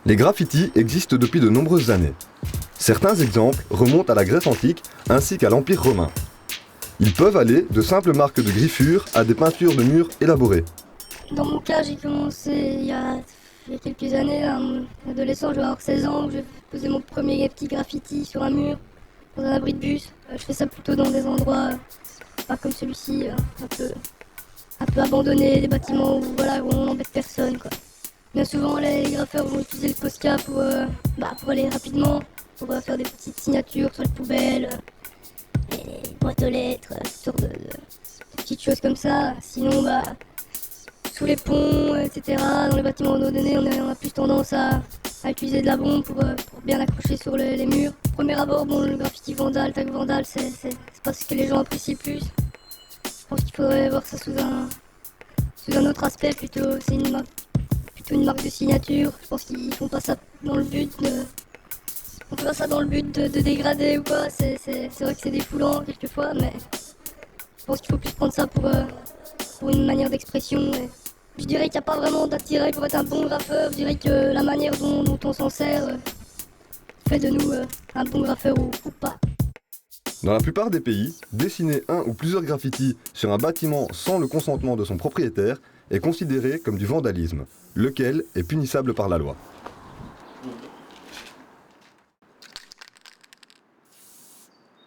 Les graffitis existent depuis de nombreuses années. Certains exemples remontent à la Grèce antique ainsi qu'à l'Empire romain. Ils peuvent aller de simples marques de griffures à des peintures de murs élaborées. Dans mon cas, j'ai commencé il y a quelques années, à mon adolescent, je vais avoir 16 ans, où je faisais mon premier petit graffiti sur un mur, dans un abri de bus. Je fais ça plutôt dans des endroits pas comme celui-ci, un peu abandonnés, des bâtiments où, voilà, où on n'embête personne, quoi. Bien souvent, les graffeurs vont utiliser le Posca pour aller rapidement, pour faire des petites signatures sur les poubelles, les boîtes aux lettres, toutes sortes de petites choses comme ça. Sinon, sous les ponts, etc., dans les bâtiments abandonnés, on a plus tendance à utiliser de la bombe pour bien accrocher sur les murs. Premier abord, bon, le graffiti vandal, tag vandal, c'est pas ce que les gens apprécient le plus. Je pense qu'il faudrait voir ça sous un autre aspect plutôt. C'est plutôt une marque de signature. Je pense qu'ils font pas ça dans le but de dégrader ou quoi. C'est vrai que c'est défoulant quelquefois, mais je pense qu'il faut plus prendre ça pour une manière d'expression. Je dirais qu'il n'y a pas vraiment d'intérêt pour être un bon graffeur. Je dirais que la manière dont on s'en sert fait de nous un bon graffeur ou pas. Dans la plupart des pays, dessiner un ou plusieurs graffitis sur un bâtiment sans le consentement de son propriétaire est considéré comme du vandalisme, lequel est punissable par la loi.